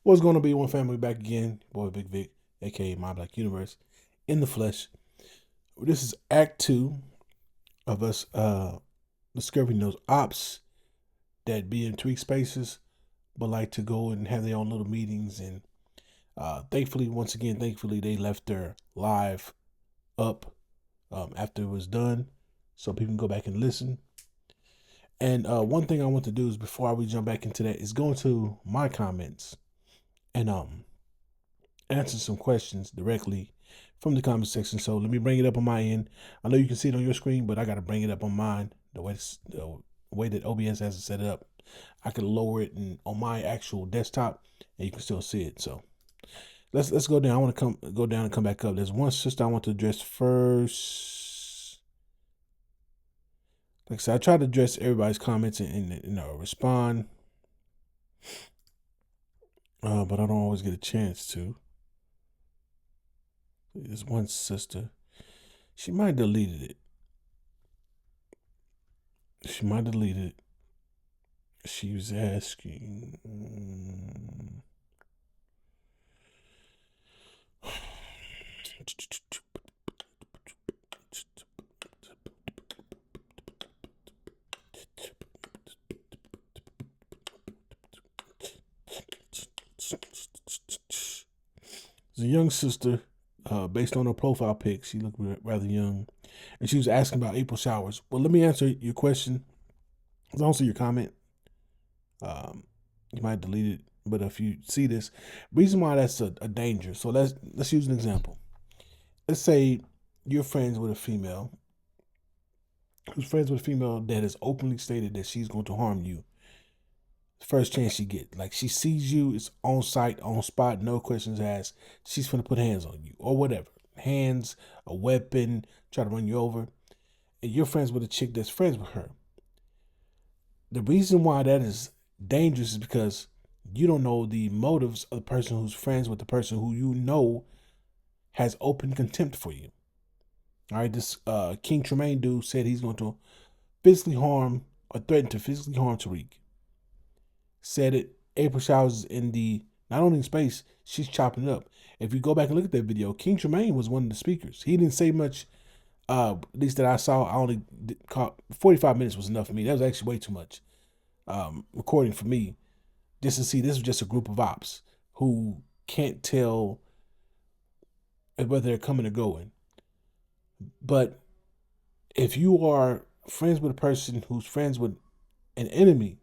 What's going to be one family back again? Boy Big Vic, aka My Black Universe, in the flesh. This is Act 2 of us discovering those ops that be in tweak spaces, but like to go and have their own little meetings. And thankfully, they left their live up after it was done, so people can go back and listen. And one thing I want to do is before we jump back into that is go into my comments and answer some questions directly from the comment section. So let me bring it up on my end. I know you can see it on your screen, but I got to bring it up on mine. The way that OBS has it set up, I can lower it on my actual desktop, and you can still see it. So let's go down. I want to go down and come back up. There's one sister I want to address first. Like I said, I try to address everybody's comments and respond, but I don't always get a chance to. There's one sister. She might have deleted it. She might have deleted it. She was asking. There's a young sister, based on her profile pic. She looked rather young, and she was asking about April showers. Well, let me answer your question. I'll answer your comment. You might delete it, but if you see this, reason why that's a danger. So let's use an example. Let's say you're friends with a female who's friends with a female that has openly stated that she's going to harm you. First chance she get, like she sees you, it's on site, on spot, no questions asked. She's gonna put hands on you or whatever, hands, a weapon, try to run you over, and you're friends with a chick that's friends with her. The reason why that is dangerous is because you don't know the motives of the person who's friends with the person who you know has open contempt for you. All right, this King Tremaine dude said he's going to physically harm or threaten to physically harm Tariq. Said it. April showers in the not only in space, she's chopping it up. If you go back and look at that video, King Tremaine was one of the speakers. He didn't say much. At least that I saw, I only caught 45 minutes was enough for me. That was actually way too much. Recording for me, just to see this was just a group of ops who can't tell whether they're coming or going. But if you are friends with a person who's friends with an enemy,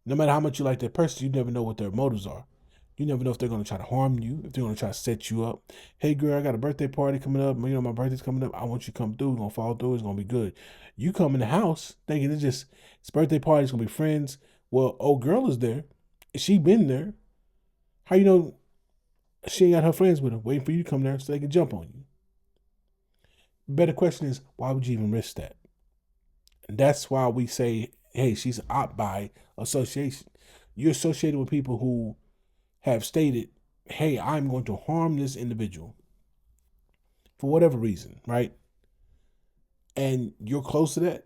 no matter how much you like that person, you never know what their motives are. You never know if they're going to try to harm you, if they're going to try to set you up. Hey, girl, I got a birthday party coming up. You know, my birthday's coming up. I want you to come through. We're going to follow through. It's going to be good. You come in the house thinking it's birthday party. It's going to be friends. Well, old girl is there. She been there. How you know she ain't got her friends with her waiting for you to come there so they can jump on you? Better question is, why would you even risk that? And that's why we say, hey, she's out by association. You're associated with people who have stated, hey, I'm going to harm this individual for whatever reason, right? And you're close to that.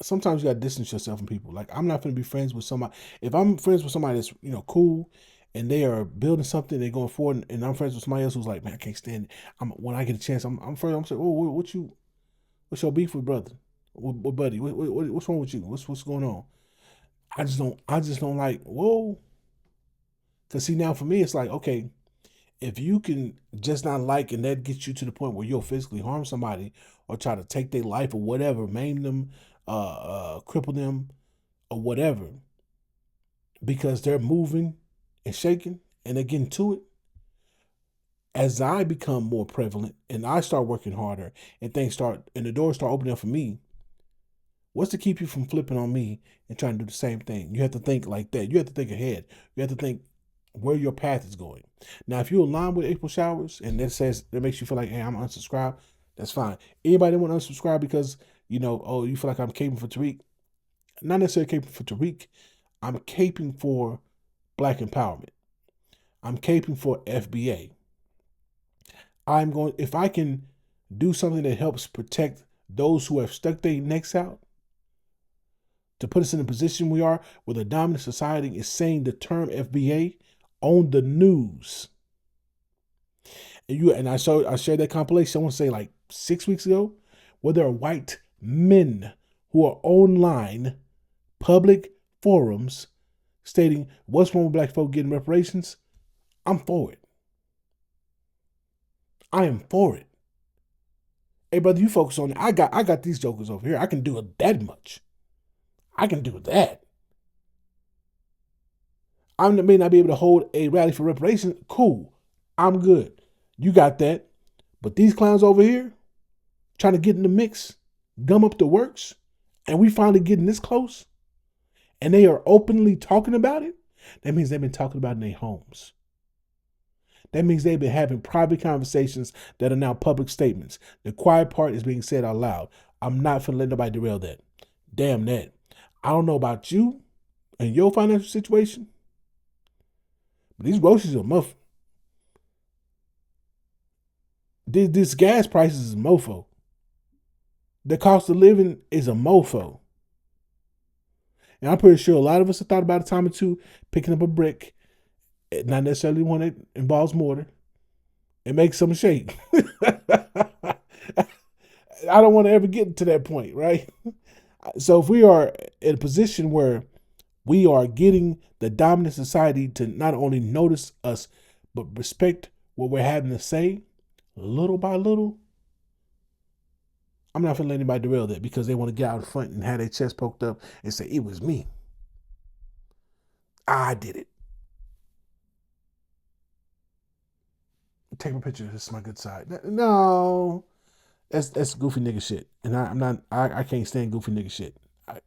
Sometimes you got to distance yourself from people. Like, I'm not going to be friends with somebody. If I'm friends with somebody that's, cool and they are building something, they're going forward, and I'm friends with somebody else who's like, man, I can't stand it. When I get a chance, I'm first, I'm saying, oh, what's your beef with brother? What buddy? What's wrong with you? What's going on? I just don't like, whoa. Cause see, now for me, it's like, okay, if you can just not like, and that gets you to the point where you'll physically harm somebody or try to take their life or whatever, maim them, cripple them or whatever, because they're moving and shaking and they're getting to it. As I become more prevalent and I start working harder and the doors start opening up for me, what's to keep you from flipping on me and trying to do the same thing? You have to think like that. You have to think ahead. You have to think where your path is going. Now, if you align with April showers and that makes you feel like, hey, I'm unsubscribed, that's fine. Anybody want to unsubscribe because, you feel like I'm caping for Tariq? Not necessarily caping for Tariq. I'm caping for Black empowerment. I'm caping for FBA. If I can do something that helps protect those who have stuck their necks out, to put us in the position we are, where the dominant society is saying the term FBA on the news. And I shared that compilation, I want to say like 6 weeks ago, where there are white men who are online public forums stating what's wrong with black folk getting reparations. I'm for it. I am for it. Hey brother, you focus on it. I got these jokers over here. I can do it that much. I can do that. I may not be able to hold a rally for reparations. Cool. I'm good. You got that. But these clowns over here trying to get in the mix, gum up the works, and we finally getting this close, and they are openly talking about it, that means they've been talking about it in their homes. That means they've been having private conversations that are now public statements. The quiet part is being said out loud. I'm not finna let nobody derail that. Damn that. I don't know about you and your financial situation, but these groceries are muff. This gas prices is a mofo. The cost of living is a mofo. And I'm pretty sure a lot of us have thought about a time or two picking up a brick, not necessarily one that involves mortar, and make some shake. I don't want to ever get to that point, right? So if we are in a position where we are getting the dominant society to not only notice us, but respect what we're having to say, little by little, I'm not going to let anybody derail that because they want to get out in front and have their chest poked up and say, it was me. I did it. Take a picture. This is my good side. No, that's goofy nigga shit. And I can't stand goofy nigga shit.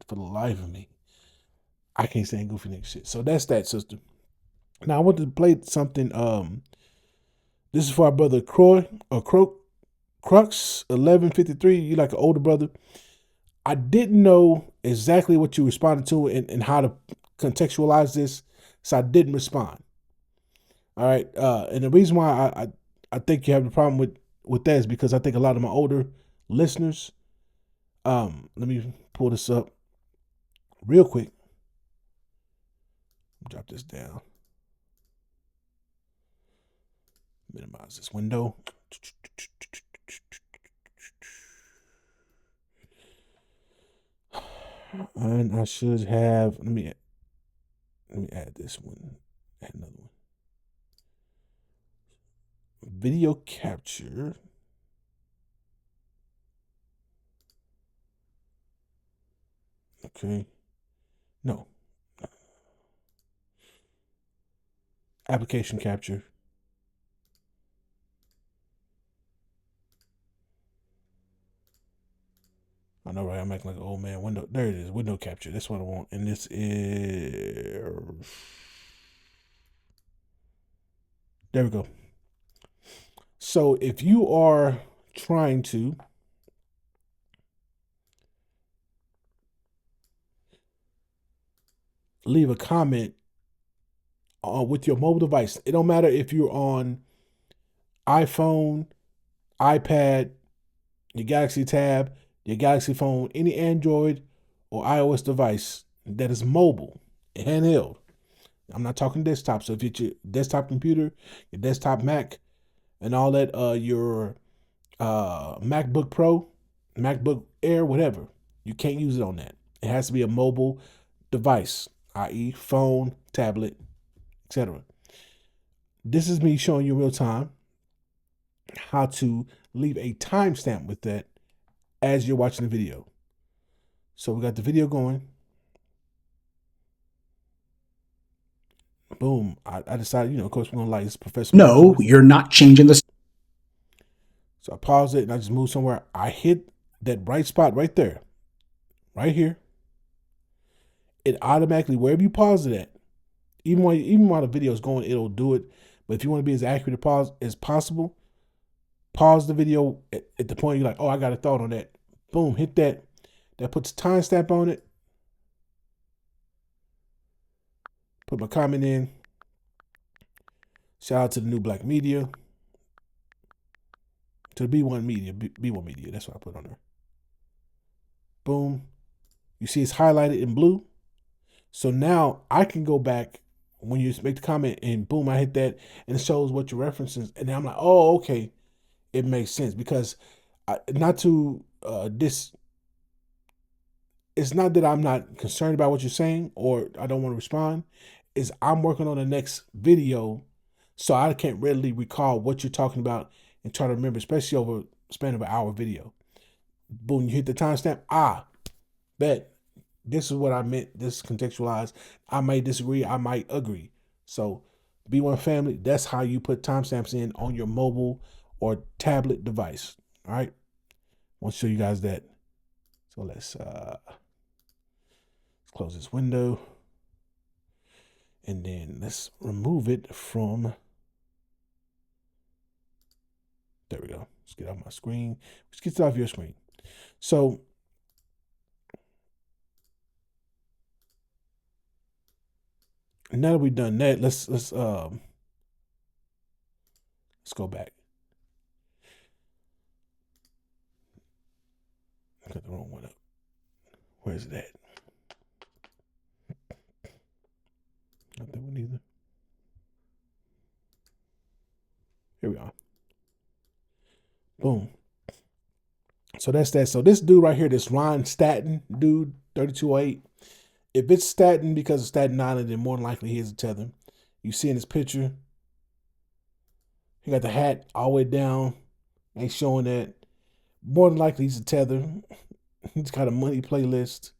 For the life of me, I can't stand goofy nigga shit. So that's that, sister. Now I want to play something. This is for our brother Crux 1153. You like an older brother. I didn't know exactly what you responded to and how to contextualize this, so I didn't respond. All right, and the reason why I think you have a problem with that is because I think a lot of my older listeners. Let me pull this up real quick. Drop this down. Minimize this window. And I should have. Let me add this one. Add another one. Video capture. Okay. No. Application capture. I know, right? I'm acting like an old man. Window. There it is. Window capture. That's what I want. And this is. There we go. So if you are trying to leave a comment with your mobile device, it don't matter if you're on iPhone, iPad, your Galaxy Tab, your Galaxy Phone, any Android or iOS device that is mobile, handheld. I'm not talking desktop. So if it's your desktop computer, your desktop Mac, and all that, your MacBook Pro, MacBook Air, whatever, you can't use it on that. It has to be a mobile device, i.e., phone, tablet, etc. This is me showing you real time how to leave a timestamp with that as you're watching the video. So we got the video going. Boom. I decided, of course, we're going to like this professional. No, you're not changing the. So I pause it and I just move somewhere. I hit that bright spot right there, right here. It automatically, wherever you pause it at, even while the video is going, it'll do it. But if you want to be as accurate as possible, pause the video at the point you're like, oh, I got a thought on that. Boom, hit that. That puts a timestamp on it. Put my comment in. Shout out to the new Black Media. To the B1 Media. B1 Media. That's what I put on there. Boom. You see it's highlighted in blue. So now I can go back when you make the comment and boom, I hit that and it shows what your references. And then I'm like, oh, okay, it makes sense because not to this. It's not that I'm not concerned about what you're saying or I don't want to respond. Is I'm working on the next video, so I can't readily recall what you're talking about and try to remember, especially over a span of an hour video. Boom, you hit the timestamp. Bet this is what I meant. This is contextualized. I might disagree. I might agree. So, B1 family, that's how you put timestamps in on your mobile or tablet device. All right. I want to show you guys that. So let's close this window. And then let's remove it from. There we go. Let's get off my screen. Let's get it off your screen. So now that we've done that, let's go back. I got the wrong one up. Where's it at? Not that one either. Here we are. Boom. So that's that. So this dude right here, this Ron Staten dude, 3208. If it's Staten because of Staten Island, then more than likely he is a tether. You see in his picture, he got the hat all the way down. Ain't showing that. More than likely he's a tether. He's got a money playlist.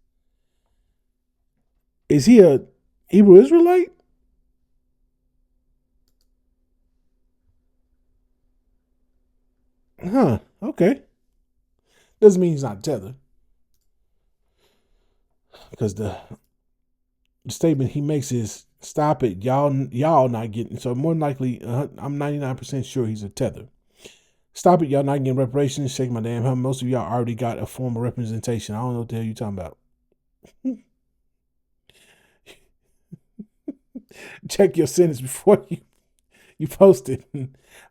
Is he a Hebrew Israelite? Huh. Okay. Doesn't mean he's not tethered. Because the statement he makes is, stop it, y'all not getting. So more than likely, I'm 99% sure he's a tether. Stop it, y'all not getting reparations. Shake my damn hand. Most of y'all already got a form of representation. I don't know what the hell you talking about. Check your sentence before you post it.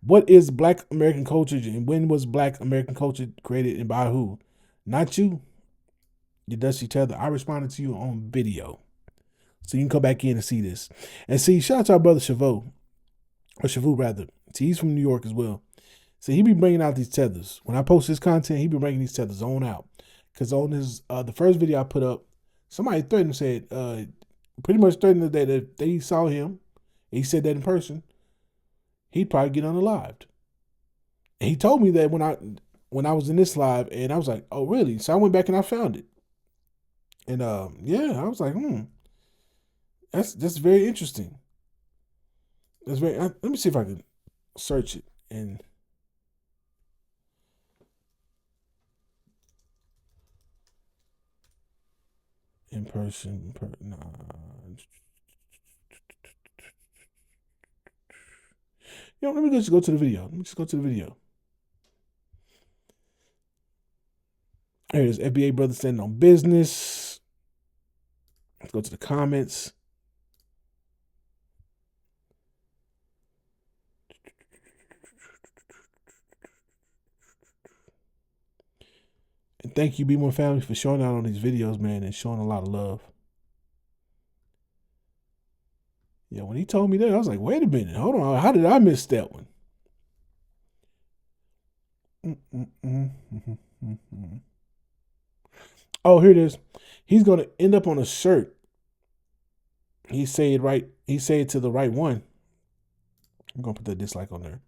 What is Black American culture and when was Black American culture created and by who? Not you. You dusty tether. I responded to you on video. So you can come back in and see this. And see, shout out to our brother Shavu, or Shavu rather. See, he's from New York as well. So he be bringing out these tethers. When I post his content, he be bringing these tethers on out. Because on his the first video I put up, somebody threatened and said, pretty much threatened that if they saw him, he said that in person, he'd probably get unalived. And he told me that when I was in this live, and I was like, oh really? So I went back and I found it. And yeah, I was like, that's very interesting. That's very. Let me see if I can search it and in person. Nah. Let me just go to the video. Let me just go to the video. There's FBA brother standing on business. Let's go to the comments. And thank you, B1 family, for showing out on these videos, man, and showing a lot of love. Yeah, when he told me that, I was like, wait a minute, hold on. How did I miss that one? Oh, here it is. He's going to end up on a shirt. He say it right. He say it to the right one. I'm going to put that dislike on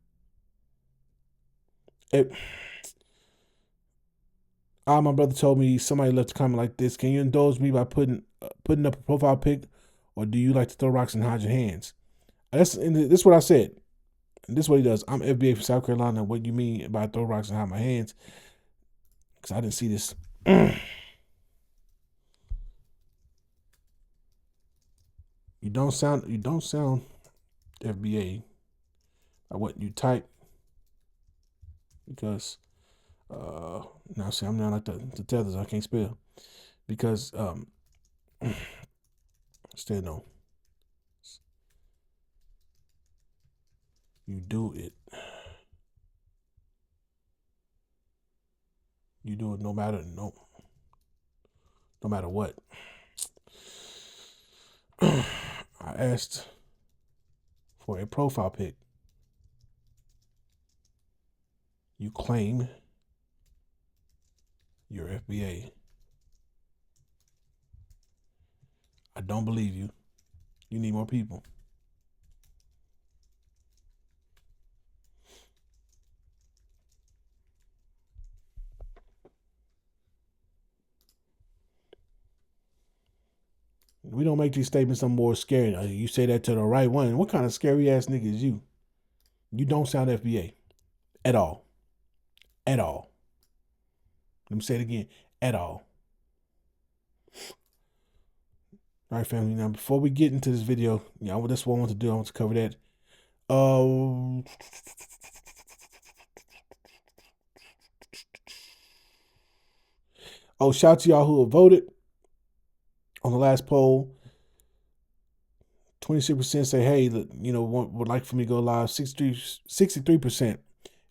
there. My brother told me somebody left a comment like this. Can you indulge me by putting up a profile pic, or do you like to throw rocks and hide your hands? This is what I said. And this is what he does. I'm FBA from South Carolina. What do you mean by throw rocks and hide my hands? Because I didn't see this. You don't sound FBA by what you type. Because now see, I'm not like the tethers. I can't spell because stand on. You do it. You do it no matter no matter what. I asked for a profile pic. You claim you're FBA. I don't believe you. You need more people. We don't make these statements some more scary. You say that to the right one. What kind of scary ass nigga is you? You don't sound FBA at all. At all. Let me say it again. At all. All right, family. Now, before we get into this video, that's what I want to do. I want to cover that. Oh, shout out to y'all who have voted on the last poll. 26% say, hey, would like for me to go live. 63%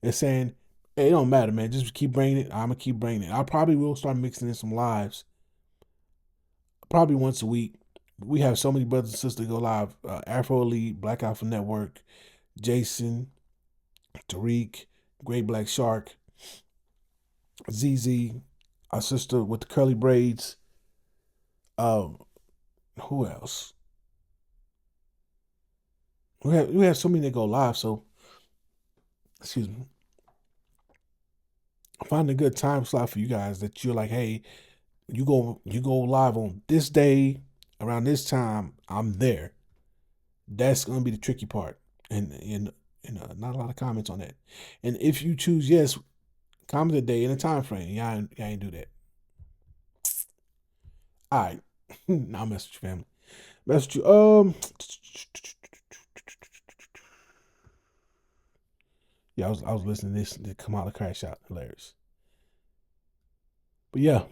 is saying, hey, it don't matter, man. Just keep bringing it. I'm going to keep bringing it. I probably will start mixing in some lives. Probably once a week. We have so many brothers and sisters go live. Afro Elite, Black Alpha Network, Jason, Tariq, Great Black Shark, ZZ, our sister with the curly braids. Who else? We have so many that go live. So, excuse me. Find a good time slot for you guys that you're like, hey, you go live on this day around this time. I'm there. That's gonna be the tricky part, and not a lot of comments on that. And if you choose yes, comment a day and a time frame. Y'all ain't do that. All right, now I'll mess with you, family. Mess with you. Yeah, I was listening to this to come out of Cashapp. Hilarious. But yeah.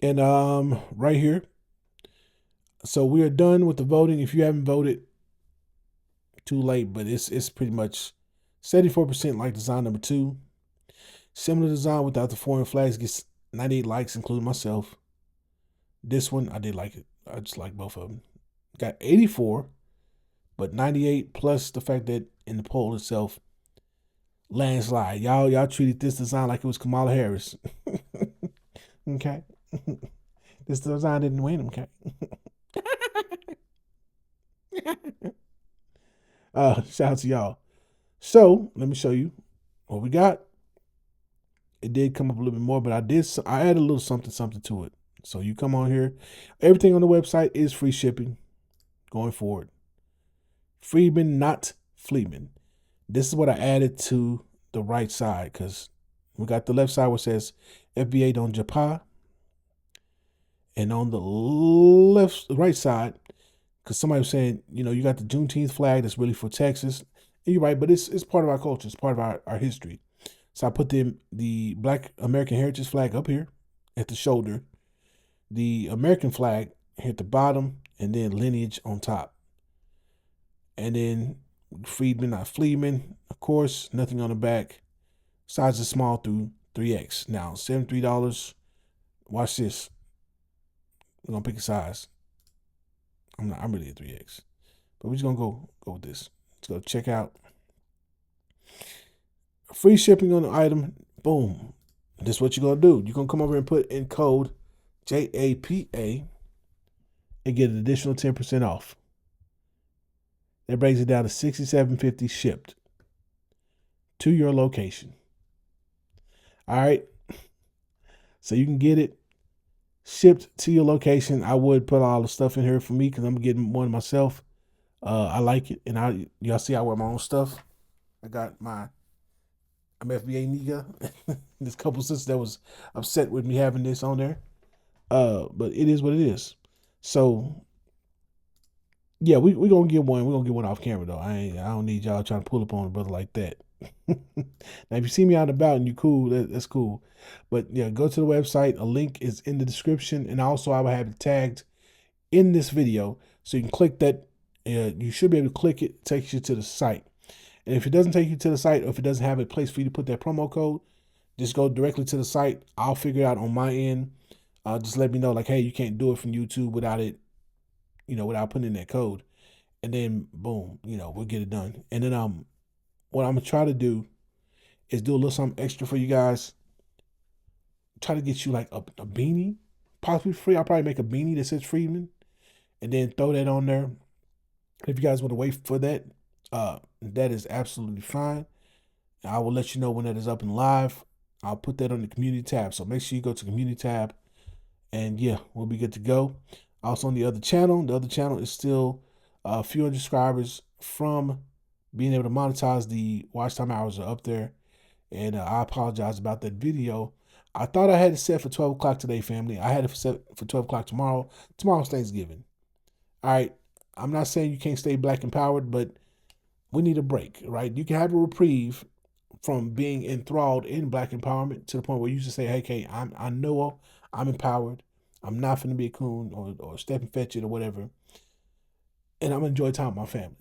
And right here. So we are done with the voting. If you haven't voted, too late, but it's pretty much 74% like design number 2. Similar design without the foreign flags gets 98 likes, including myself. This one, I did like it. I just like both of them. Got 84, but 98 plus the fact that in the poll itself, landslide. Y'all treated this design like it was Kamala Harris. Okay. This design didn't win, okay? Shout out to y'all. So let me show you what we got. It did come up a little bit more, but I added a little something to it. So you come on here. Everything on the website is free shipping going forward. Freedman, not Fleetman. This is what I added to the right side because we got the left side where it says FBA don't Japan. And on the right side, because somebody was saying, you got the Juneteenth flag that's really for Texas. And you're right, but it's part of our culture. It's part of our history. So I put the Black American Heritage flag up here at the shoulder, the American flag here at the bottom, and then lineage on top. And then Freedman, not Fleetman, of course, nothing on the back. Size is small through 3X. Now, $73. Watch this. We're gonna pick a size. I'm really a 3X. But we're just gonna go with this. Let's go check out. Free shipping on the item. Boom. This is what you're gonna do. You're gonna come over and put in code JAPA and get an additional 10% off. That brings it down to $67.50 shipped to your location. All right. So you can get it shipped to your location. I would put all the stuff in here for me because I'm getting one myself. I like it, and y'all see I wear my own stuff. I'm FBA nigga. This couple sisters that was upset with me having this on there. But it is what it is. So yeah, we gonna get one. We're gonna get one off camera though. I don't need y'all trying to pull up on a brother like that. Now if you see me out and about and you cool, that's cool. But yeah, go to the website. A link is in the description, and also I will have it tagged in this video, so you can click that. You should be able to click it. It takes you to the site. And if it doesn't take you to the site, or if it doesn't have a place for you to put that promo code, just go directly to the site. I'll figure it out on my end. Just let me know like, hey, you can't do it from YouTube without it, without putting in that code, and then boom, we'll get it done. And then what I'm gonna try to do is do a little something extra for you guys. Try to get you like a beanie, possibly free. I'll probably make a beanie that says Freedman, and then throw that on there. If you guys want to wait for that, that is absolutely fine. I will let you know when that is up and live. I'll put that on the community tab. So make sure you go to the community tab, and yeah, we'll be good to go. Also on the other channel is still a few hundred subscribers from being able to monetize. The watch time hours are up there, and I apologize about that video. I thought I had it set for 12 o'clock today, family. I had it set for 12 o'clock tomorrow. Tomorrow's Thanksgiving. All right. I'm not saying you can't stay black empowered, but we need a break, right? You can have a reprieve from being enthralled in black empowerment to the point where you just say, hey, I know I'm empowered. I'm not going to be a coon or step and fetch it or whatever. And I'm going to enjoy time with my family.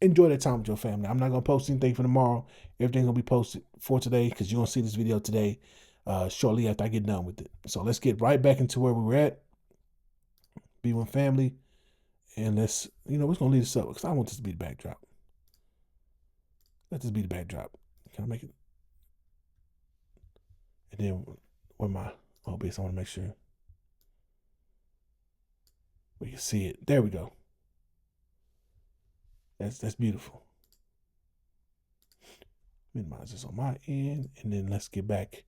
Enjoy that time with your family. I'm not going to post anything for tomorrow. Everything's going to be posted for today because you're going to see this video today shortly after I get done with it. So let's get right back into where we were at. Be one family. And we're going to leave this up because I want this to be the backdrop. Let this be the backdrop. Can I make it? And then where my base, I want to make sure we can see it. There we go. That's beautiful. Minimize this on my end, and then let's get back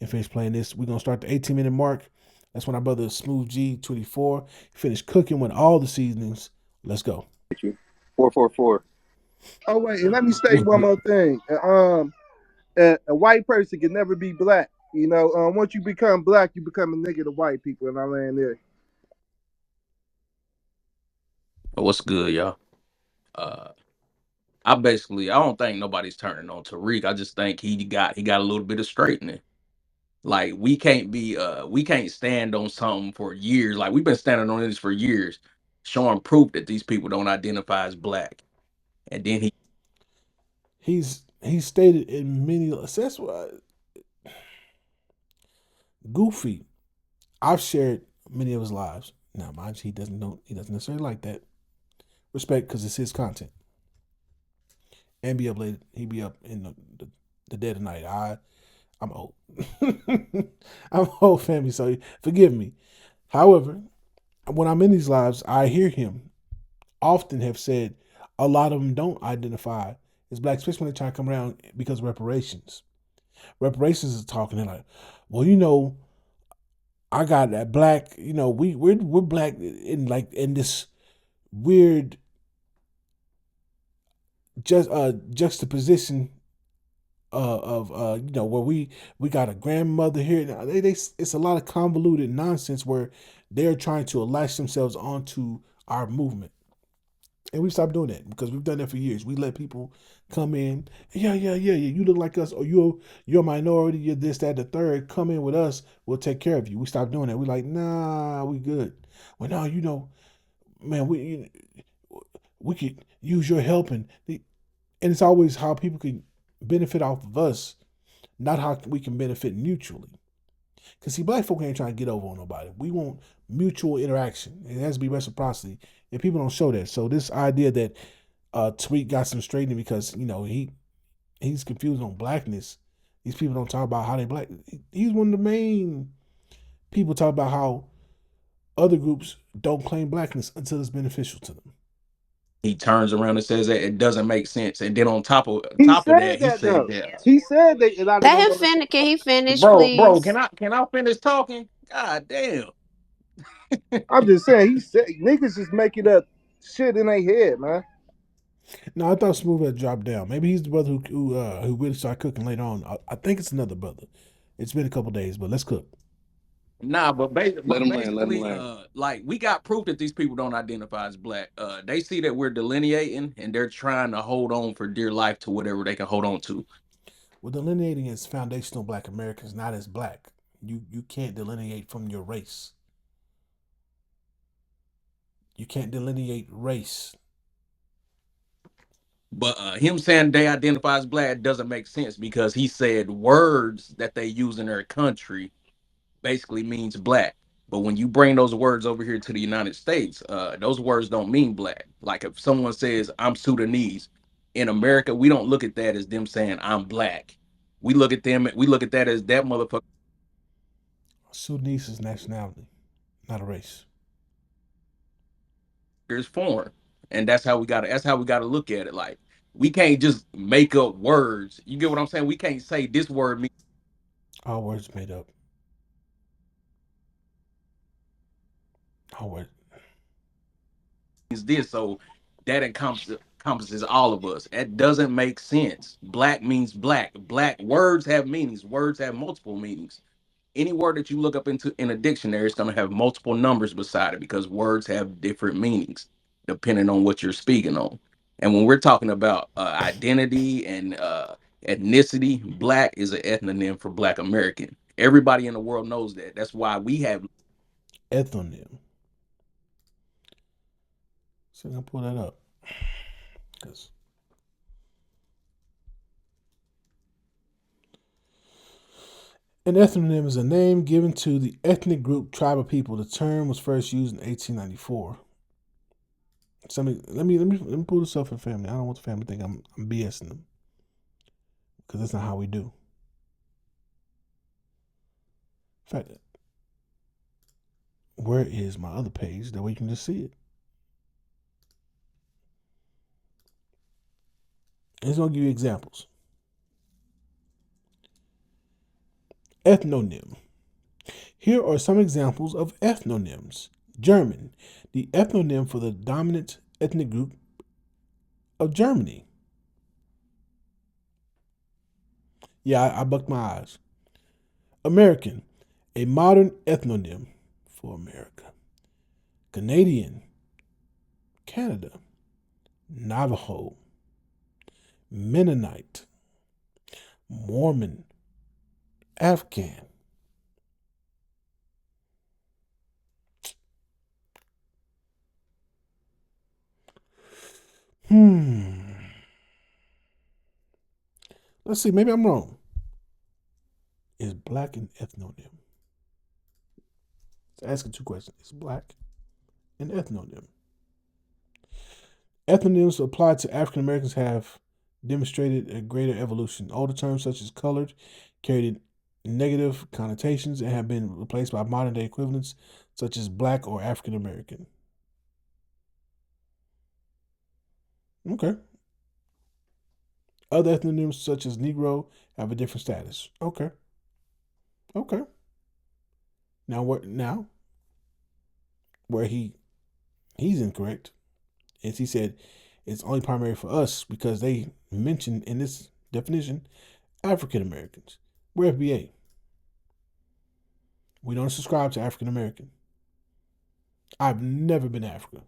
and finish playing this. We're gonna start the 18-minute mark. That's when our brother Smooth G24 finished cooking with all the seasonings. Let's go. 444. Oh wait, and let me state one more thing. A white person can never be black. Once you become black, you become a nigga to white people, and I land there. What's good, y'all? Uh, I don't think nobody's turning on Tariq. I just think he got a little bit of straightening. Like we can't stand on something for years. Like we've been standing on this for years, showing proof that these people don't identify as black. And then He's stated in many. That's why Goofy. I've shared many of his lives. Now, mind you, he doesn't know. He doesn't necessarily like that. Respect, because it's his content. And be up late. He be up in the dead of night. I'm old. I'm old, family. So forgive me. However, when I'm in these lives, I hear him often have said a lot of them don't identify as black, especially when they try to come around because of reparations. Reparations is talking. They're like, well, I got that black. We're black in this weird juxtaposition of where we got a grandmother here. It's a lot of convoluted nonsense where they're trying to latch themselves onto our movement. And we stopped doing that because we've done that for years. We let people come in, yeah. You look like us, or you're a minority, you're this, that, the third. Come in with us, we'll take care of you. We stopped doing that. We like, nah, we good. Well, no, man, we could use your help, and it's always how people can benefit off of us, not how we can benefit mutually. Because see, black folk ain't trying to get over on nobody. We want mutual interaction. It has to be reciprocity, and people don't show that. So this idea that Tariq got some straightening because he's confused on blackness. These people don't talk about how they black. He's one of the main people talk about how other groups don't claim blackness until it's beneficial to them. he turns around and says that it doesn't make sense. And then on He top of said that, he that said though. that, He said that, and I Let don't him know. finish. Can he finish, bro, please? can I finish talking? God damn. I'm just saying. He said niggas just making up shit in their head, man. No, I thought Smooth had dropped down. Maybe he's the brother who really started cooking later on. I think it's another brother. It's been a couple days, but let's cook. Nah, but, Let him land. Let him basically, land. like we got proof that these people don't identify as black. They see that we're delineating, and they're trying to hold on for dear life to whatever they can hold on to. We're delineating as foundational black Americans, not as black. You can't delineate from your race. You can't delineate race. But him saying they identify as black doesn't make sense because he said words that they use in their country basically means black. But when you bring those words over here to the United States, those words don't mean black. Like if someone says I'm Sudanese, in America, we don't look at that as them saying I'm black. We look at that as that motherfucker Sudanese is nationality, not a race. is foreign. And that's how we gotta look at it. Like we can't just make up words. You get what I'm saying? We can't say this word means All words made up. All words. this, so that encompasses all of us. That doesn't make sense. Black means black. Black words have meanings. Words have multiple meanings. Any word that you look up into in a dictionary is going to have multiple numbers beside it because words have different meanings depending on what you're speaking on. And when we're talking about identity and ethnicity, black is an ethnonym for Black American. Everybody in the world knows that. That's why we have Ethnonym. So I'm gonna pull that up. Cause an ethnonym is a name given to the ethnic group, tribe, or people. The term was first used in 1894. Let me pull this up for family. I don't want the family to think I'm BSing them because that's not how we do. In fact, where is my other page? That way you can just see it. And it's gonna give you examples. Ethnonym. Here are some examples of ethnonyms. German, the ethnonym for the dominant ethnic group of Germany. Yeah, I bucked my eyes. American, a modern ethnonym for America. Canadian, Canada. Navajo, Mennonite, Mormon, Afghan. Let's see, maybe I'm wrong. Is black an ethnonym? It's asking two questions. Is black an ethnonym? Ethnonyms applied to African Americans have demonstrated a greater evolution. Older terms such as colored carried negative connotations and have been replaced by modern day equivalents such as black or African American. Okay. Other ethnonyms such as Negro have a different status. Okay. Okay. Now where he's incorrect is he said it's only primary for us because they mentioned in this definition African Americans. We're FBA. We don't subscribe to African American. I've never been to Africa.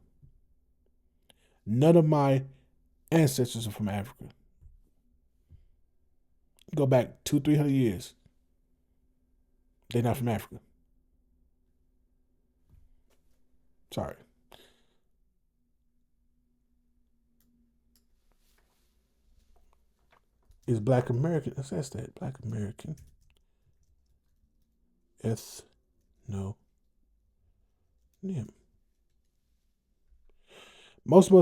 None of my ancestors are from Africa. Go back 200-300 years. They're not from Africa. Sorry. Is Black American? It says that Black American ethnonym. Most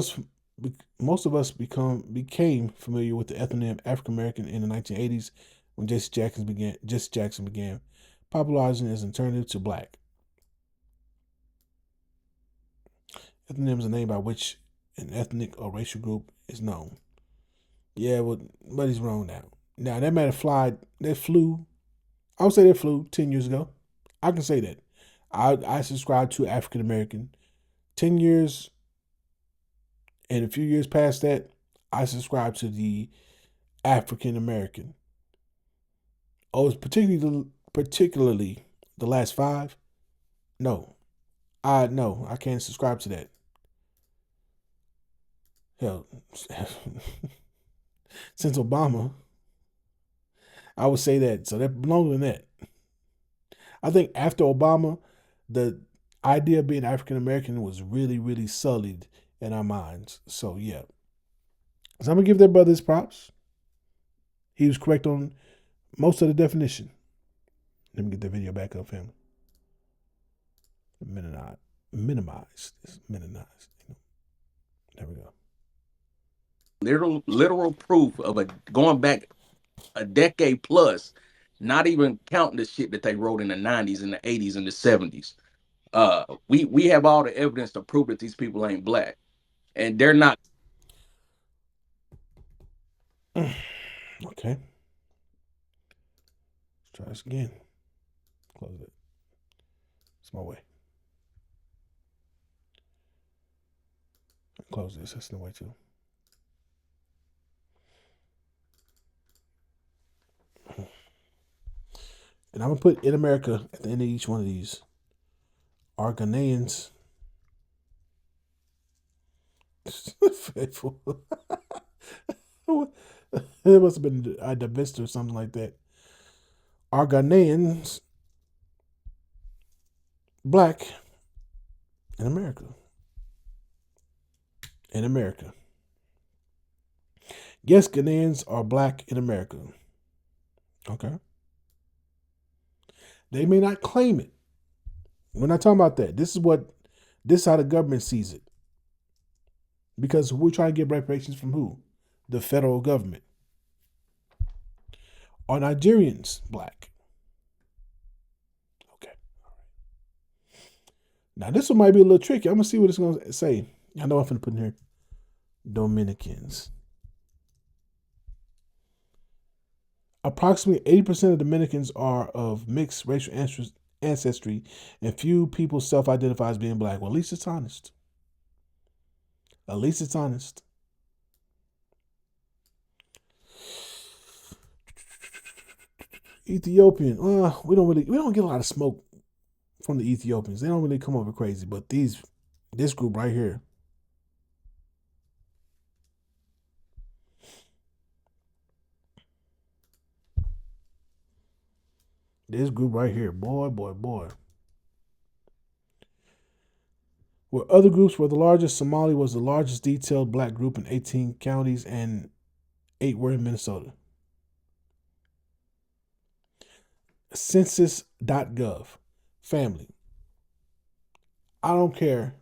of us became familiar with the ethnonym African American in the 1980s when Jesse Jackson began popularizing it as an alternative to black. Ethnonym is a name by which an ethnic or racial group is known. Yeah, well, but he's wrong now. Now that might have flew. I would say that flew 10 years ago. I can say that. I subscribe to African American. 10 years and a few years past that, I subscribe to the African American. Oh, it's particularly the last 5. No, I can't subscribe to that. Hell, since Obama, I would say that. So they're longer than that. I think after Obama, the idea of being African American was really, really sullied in our minds. So yeah. So I'm gonna give their brother his props. He was correct on most of the definition. Let me get the video back up, family. Minimize this. Minimize. There we go. Literal proof of a going back a decade plus, not even counting the shit that they wrote in the 90s and the 80s and the 70s. We have all the evidence to prove that these people ain't black. And they're not. Okay. Let's try this again. Close it. It's my way. Close this. That's the way too. And I'm gonna put in America at the end of each one of these. Are Ghanaians faithful? It must have been the Vista or something like that. Are Ghanaians black in America? In America. Yes, Ghanaians are black in America. Okay. They may not claim it. We're not talking about that. This is how the government sees it. Because we're trying to get reparations from who? The federal government. Are Nigerians black? Okay. All right. Now this one might be a little tricky. I'm gonna see what it's gonna say. I know I'm gonna put in here. Dominicans. Approximately 80% of Dominicans are of mixed racial ancestry, and few people self-identify as being black. Well, at least it's honest. At least it's honest. Ethiopian. We don't get a lot of smoke from the Ethiopians. They don't really come over crazy, but this group right here. This group right here, boy. Where other groups were the largest, Somali was the largest detailed black group in 18 counties and 8 were in Minnesota. Census.gov. Family. I don't care.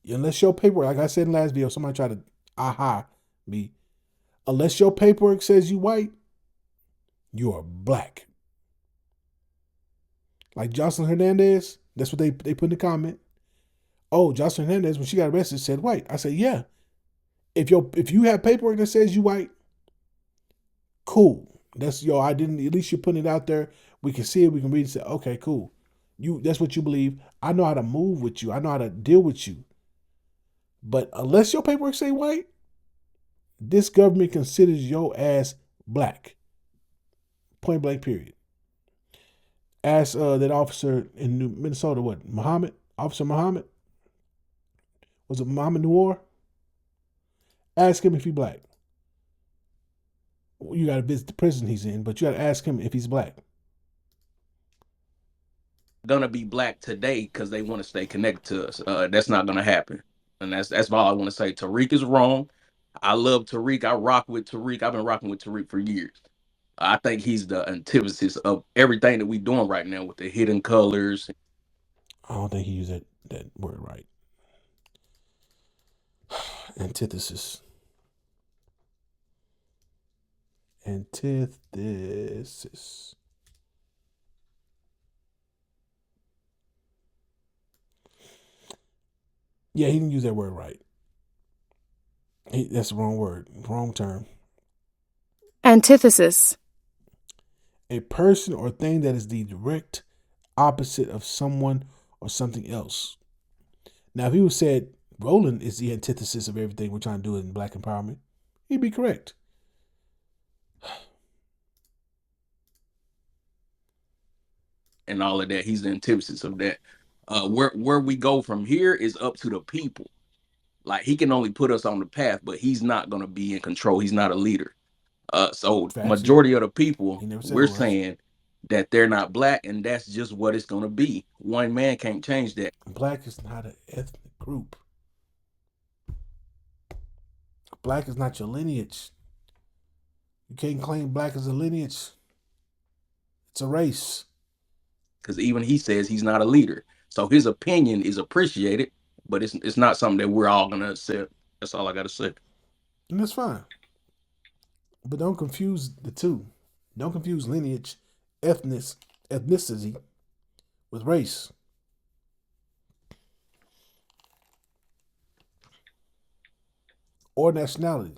Unless your paperwork, like I said in the last video, somebody tried to me. Unless your paperwork says you white, you are black. Like Jocelyn Hernandez, that's what they put in the comment. Oh, Jocelyn Hernandez, when she got arrested, said white. I said, yeah. If you have paperwork that says you white, cool. That's your identity. At least you're putting it out there. We can see it. We can read it and say, okay, cool. That's what you believe. I know how to move with you. I know how to deal with you. But unless your paperwork say white, this government considers your ass black. Point blank, period. Ask that officer in Minnesota, what, Muhammad? Officer Muhammad? Was it Muhammad Noor? Ask him if he's black. You got to visit the prison he's in, but you got to ask him if he's black. Gonna be black today because they want to stay connected to us. That's not gonna happen. And that's all I want to say. Tariq is wrong. I love Tariq. I rock with Tariq. I've been rocking with Tariq for years. I think he's the antithesis of everything that we're doing right now with the hidden colors. I don't think he used that word right. Antithesis. Yeah, he didn't use that word right. That's the wrong word. Wrong term. Antithesis. A person or thing that is the direct opposite of someone or something else. Now, if he would said Roland is the antithesis of everything we're trying to do in black empowerment, he'd be correct. And all of that. He's the antithesis of that. Where we go from here is up to the people. Like he can only put us on the path, but he's not gonna be in control. He's not a leader. So Facts. majority of the people, He never said we're it was. saying that they're not black, and that's just what it's gonna be. One man can't change that. Black is not an ethnic group. Black is not your lineage. You can't claim black as a lineage. It's a race. because even he says he's not a leader. So his opinion is appreciated, but it's not something that we're all gonna accept. That's all I gotta say. And that's fine. But don't confuse the two. Don't confuse lineage, ethnicity with race. Or nationality.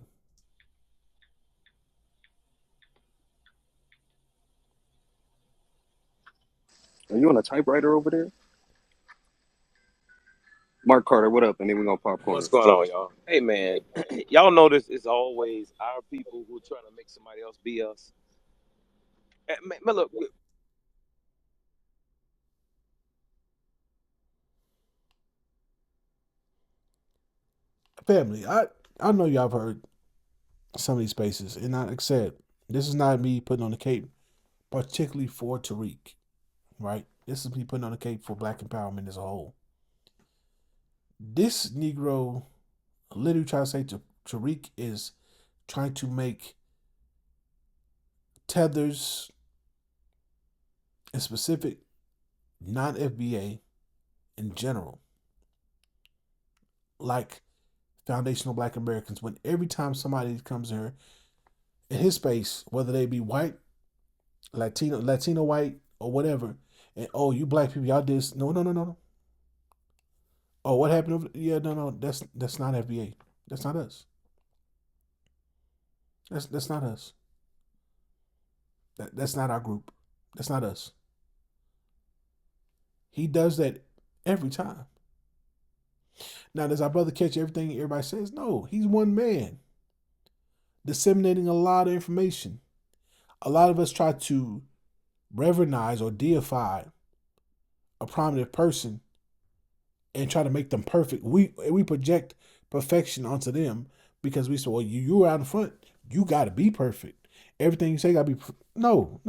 Are you on a typewriter over there? Mark Carter, what up? And then we're gonna popcorn. What's going on, y'all? Hey, man, y'all notice it's always our people who trying to make somebody else be us. Man, look, Family, I know y'all have heard some of these spaces, and like I said, this is not me putting on the cape, particularly for Tariq, right? This is me putting on the cape for Black empowerment as a whole. This Negro literally trying to say Tariq is trying to make tethers, in specific, non-FBA in general, like foundational Black Americans. When every time somebody comes here in his space, whether they be white, Latino white, or whatever, and oh, you Black people, y'all did this. No. Oh, what happened over? Yeah, no. That's not FBA. That's not us. That's not us. That's not our group. That's not us. He does that every time. Now, does our brother catch everything everybody says? No, he's one man disseminating a lot of information. A lot of us try to reverenize or deify a prominent person and try to make them perfect. We project perfection onto them because we say, well, you're out in front. You got to be perfect. Everything you say got to be. No.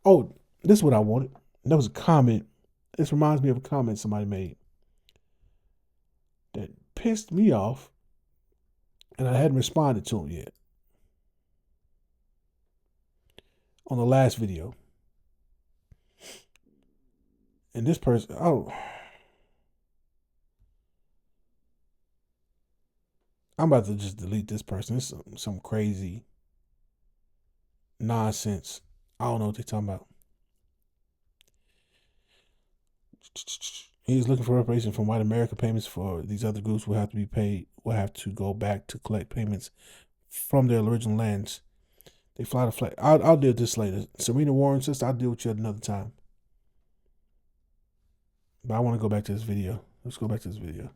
Oh, this is what I wanted. There was a comment. This reminds me of a comment somebody made that pissed me off, and I hadn't responded to him yet. On the last video. And this person, I'm about to just delete this person. It's some crazy nonsense. I don't know what they're talking about. He's looking for reparation from white America. Payments for these other groups will have to be paid. Will have to go back to collect payments from their original lands. They fly the flag. I'll deal with this later. Serena Warren, sister, I'll deal with you at another time. But I want to go back to this video. Let's go back to this video.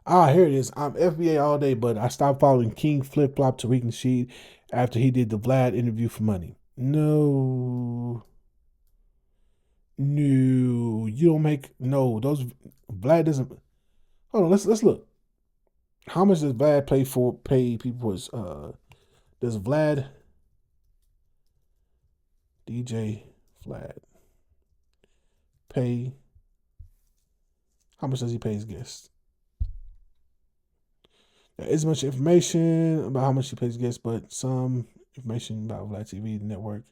Here it is. I'm FBA all day, but I stopped following King Flip Flop Tariq Nasheed after he did the Vlad interview for money. No, you don't make those. Vlad doesn't. Hold on, let's look. How much does Vlad pay people for does Vlad DJ Vlad pay? How much does he pay his guests? There isn't much information about how much he pays guests, but some information about Vlad TV, the network.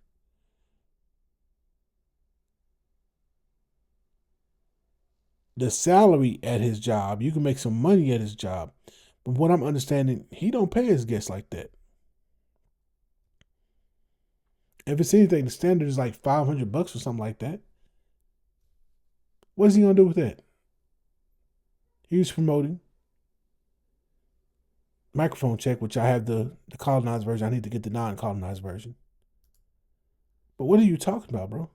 The salary at his job, you can make some money at his job. But what I'm understanding, he don't pay his guests like that. If it's anything, the standard is like $500 or something like that. What is he gonna do with that? He was promoting. Microphone check, which I have the colonized version. I need to get the non-colonized version. But what are you talking about, bro?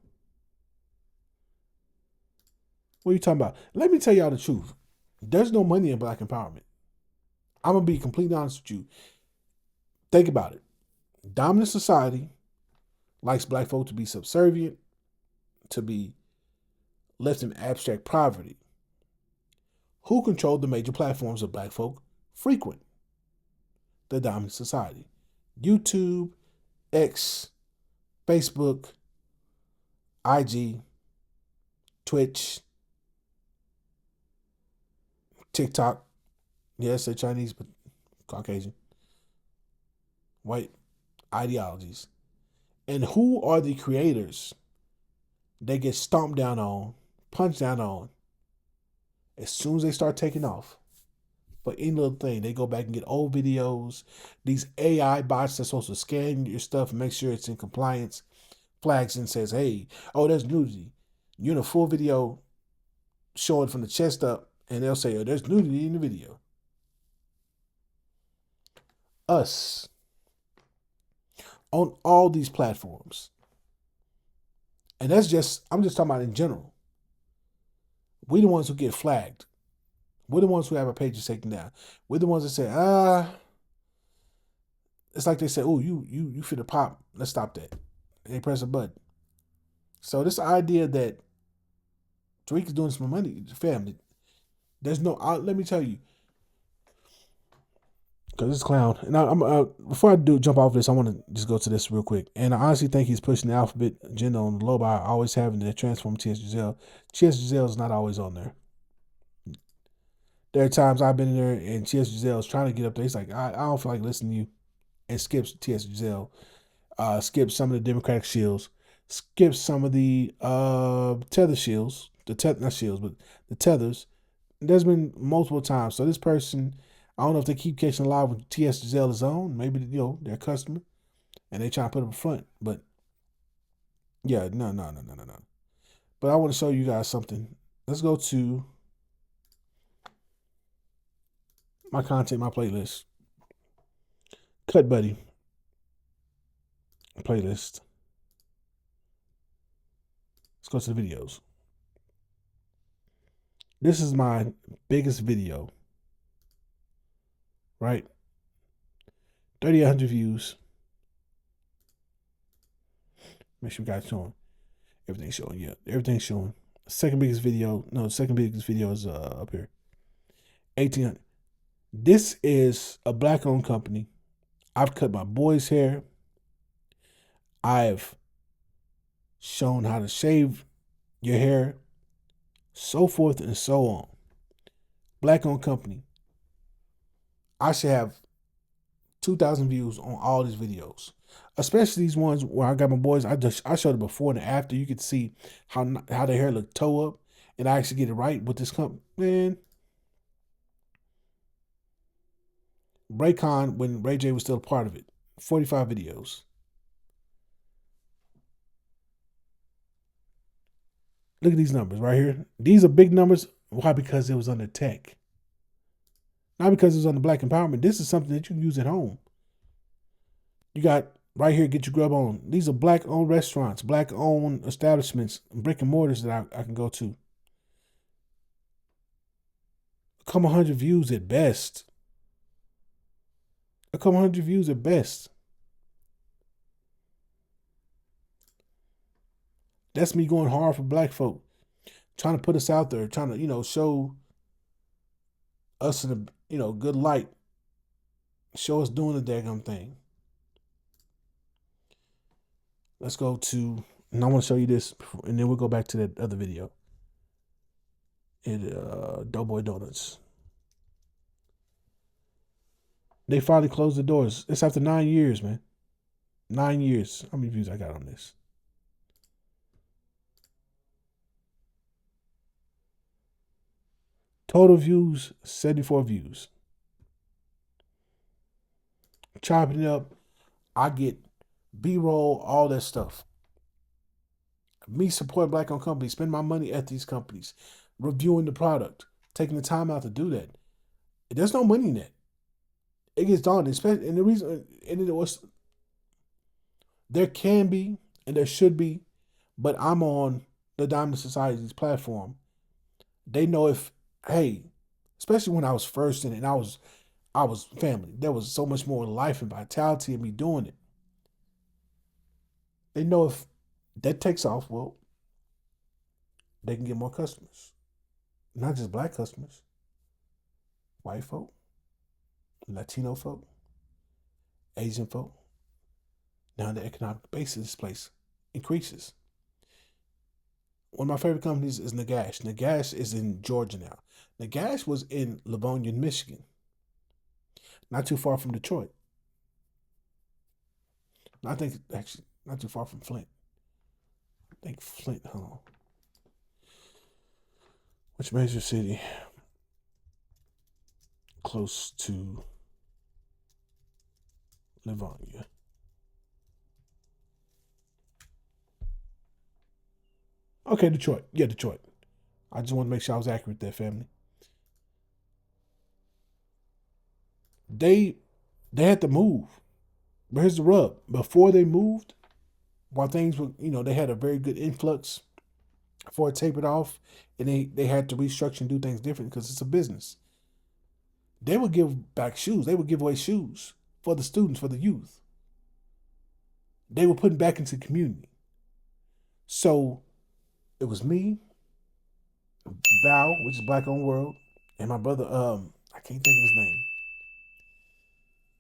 What are you talking about? Let me tell y'all the truth. There's no money in Black empowerment. I'm going to be completely honest with you. Think about it. Dominant society likes Black folk to be subservient, to be left in abstract poverty. Who controlled the major platforms of Black folk frequent? The dominant society. YouTube, X, Facebook, IG, Twitch, TikTok. Yes, they're Chinese, but Caucasian. White ideologies. And who are the creators? They get stomped down on, punched down on. As soon as they start taking off, for any little thing, they go back and get old videos. These AI bots that's supposed to scan your stuff and make sure it's in compliance, flags and says, hey, oh, there's nudity. You're in a full video showing from the chest up, and they'll say, oh, there's nudity in the video. Us, on all these platforms. And I'm just talking about in general. We're the ones who get flagged. We're the ones who have our pages taken down. We're the ones that say, it's like they say, oh, you finna pop. Let's stop that. And they press a button. So this idea that Tariq is doing some money, family, there's no, let me tell you, because this clown, and before I jump off this, I want to just go to this real quick. And I honestly think he's pushing the alphabet agenda on the low by always having the transform TS Zelle. TS Zelle is not always on there. There are times I've been in there and TS Zelle is trying to get up there. He's like, I don't feel like listening to you, and skips TS Zelle, skips some of the Democratic shields, skips some of the tether shields, not shields, but the tethers. There's been multiple times. So this person, I don't know if they keep catching live when TS Zelle is on. Maybe they're a customer and they try to put up front. But yeah, no. But I want to show you guys something. Let's go to my content, my playlist. Cut Buddy playlist. Let's go to the videos. This is my biggest video. Right? 3,800 views. Make sure you guys showing. Everything's showing. Yeah, everything's showing. Second biggest video. No, the second biggest video is up here. 1,800. This is a black-owned company. I've cut my boy's hair. I've shown how to shave your hair, so forth and so on. Black-owned company. I should have 2,000 views on all these videos, especially these ones where I got my boys. I showed it before and after. You could see how their hair looked toe up, and I actually get it right with this company. Man, Raycon, when Ray J was still a part of it, 45 videos. Look at these numbers right here. These are big numbers. Why? Because it was under tech. Not because it was under black empowerment. This is something that you can use at home. You got right here, get your grub on. These are black-owned restaurants, black-owned establishments, brick and mortars that I can go to. A couple hundred views at best. A couple hundred views at best. That's me going hard for black folk. Trying to put us out there, trying to, show us in a, good light. Show us doing the daggum thing. Let's go to, and I want to show you this, and then we'll go back to that other video. Doughboy Donuts. They finally closed the doors. It's after 9 years, man. 9 years. How many views I got on this? Total views, 74 views. Chopping it up, I get B-roll, all that stuff. Me supporting black-owned companies, spend my money at these companies, reviewing the product, taking the time out to do that. There's no money in that. It gets daunting, especially, and the reason, and it was, there can be, and there should be, but I'm on the Diamond Society's platform. They know if, hey, especially when I was first in it, and I was family. There was so much more life and vitality in me doing it. They know if that takes off, well, they can get more customers. Not just black customers. White folk, Latino folk, Asian folk, Now the economic base of this place increases. One of my favorite companies is Nagash. Nagash is in Georgia now. Nagash was in Livonia, Michigan, not too far from Detroit. I think actually not too far from Flint. I think Flint, hold on. Which major city close to Livonia? Okay, Detroit. Yeah, Detroit. I just want to make sure I was accurate there, family. They had to move. But here's the rub. Before they moved, while things were, they had a very good influx before it tapered off, and they had to restructure and do things different because it's a business. They would give back shoes. They would give away shoes for the students, for the youth. They were putting back into the community. So it was me, Val, which is Black Owned World, and my brother, I can't think of his name.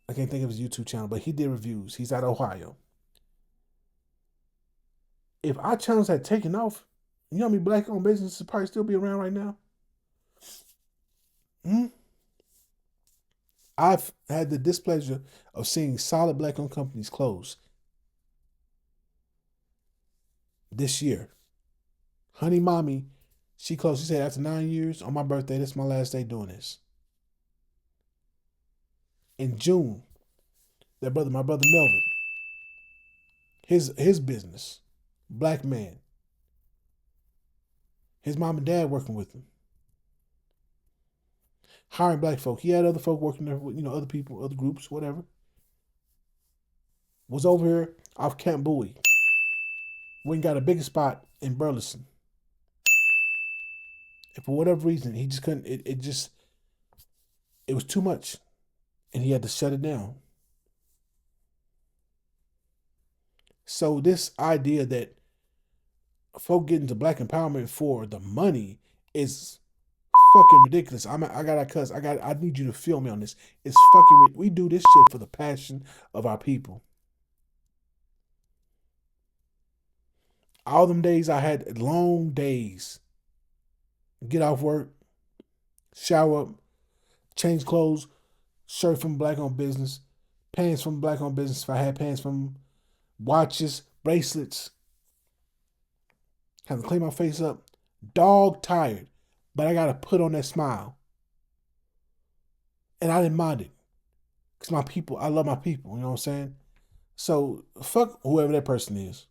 I can't think of his YouTube channel, but he did reviews. He's out of Ohio. If our channels had taken off, you know how many Black owned businesses would probably still be around right now? I've had the displeasure of seeing solid Black owned companies close this year. Honey Mommy, she closed. She said after 9 years on my birthday, this is my last day doing this. In June, my brother Melvin, his business, Black man, his mom and dad working with him, hiring Black folk. He had other folk working there with, other people, other groups, whatever. Was over here off Camp Bowie. Went and got a bigger spot in Burleson. And for whatever reason, he just couldn't, it was too much. And he had to shut it down. So this idea that folk get into Black empowerment for the money is fucking ridiculous. I need you to feel me on this. It's fucking, we do this shit for the passion of our people. All them days I had long days. Get off work, shower up, change clothes, shirt from Black owned business, pants from Black owned business if I had pants from, watches, bracelets. Have to clean my face up. Dog tired, but I gotta put on that smile. And I didn't mind it. Because my people, I love my people, you know what I'm saying? So fuck whoever that person is.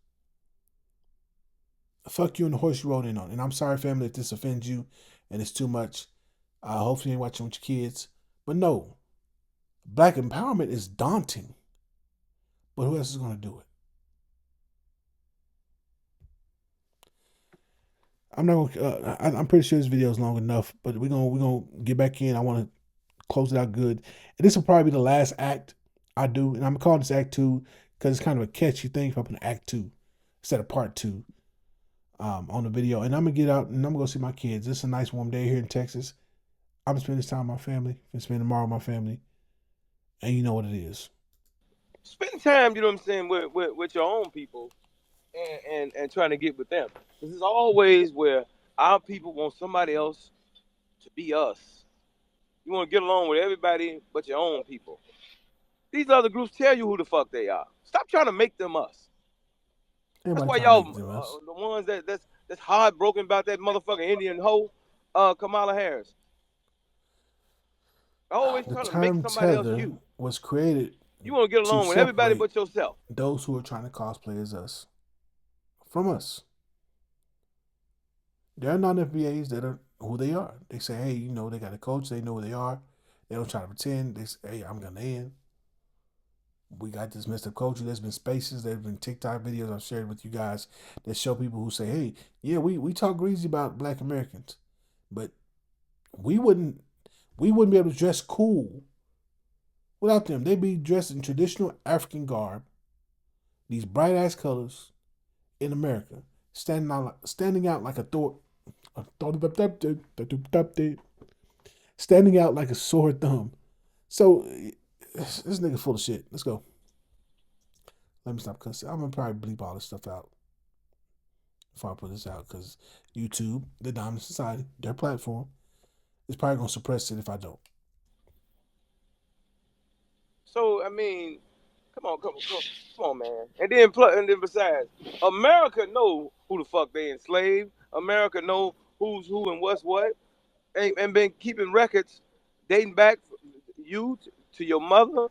Fuck you and the horse you rode in on. And I'm sorry, family, if this offends you and it's too much. Hopefully you ain't watching with your kids. But no, Black empowerment is daunting. But who else is going to do it? I'm not gonna. I'm pretty sure this video is long enough, but we're gonna get back in. I want to close it out good. And this will probably be the last act I do, and I'm calling this Act 2 because it's kind of a catchy thing if I put an Act 2 instead of Part 2 on the video. And I'm gonna get out and I'm gonna go see my kids. It's a nice warm day here in Texas. I'm gonna spend this time with my family. I'm gonna spend tomorrow with my family, and you know what it is. Spend time, you know what I'm saying, with your own people, and trying to get with them. This is always where our people want somebody else to be us. You want to get along with everybody but your own people. These other groups tell you who the fuck they are. Stop trying to make them us. That's why y'all, the ones that's heartbroken about that motherfucking Indian hoe, Kamala Harris. Always trying to make somebody else you. Was created. You want to get along with everybody but yourself. Those who are trying to cosplay as us. From us. There are non-FBAs that are who they are. They say, hey, they got a coach. They know who they are. They don't try to pretend. They say, hey, I'm going to end. We got this messed up culture. There's been spaces. There's been TikTok videos I've shared with you guys that show people who say, hey, yeah, we talk greasy about Black Americans. But we wouldn't be able to dress cool without them. They'd be dressed in traditional African garb, these bright ass colors in America, standing out like standing out like a sore thumb. So this nigga full of shit. Let's go. Let me stop cussing. I'm gonna probably bleep all this stuff out before I put this out because YouTube, the Dominant Society, their platform, is probably gonna suppress it if I don't. So I mean, come on, man. And then besides, America know who the fuck they enslaved. America know who's who and what's what, and been keeping records dating back you to your mother's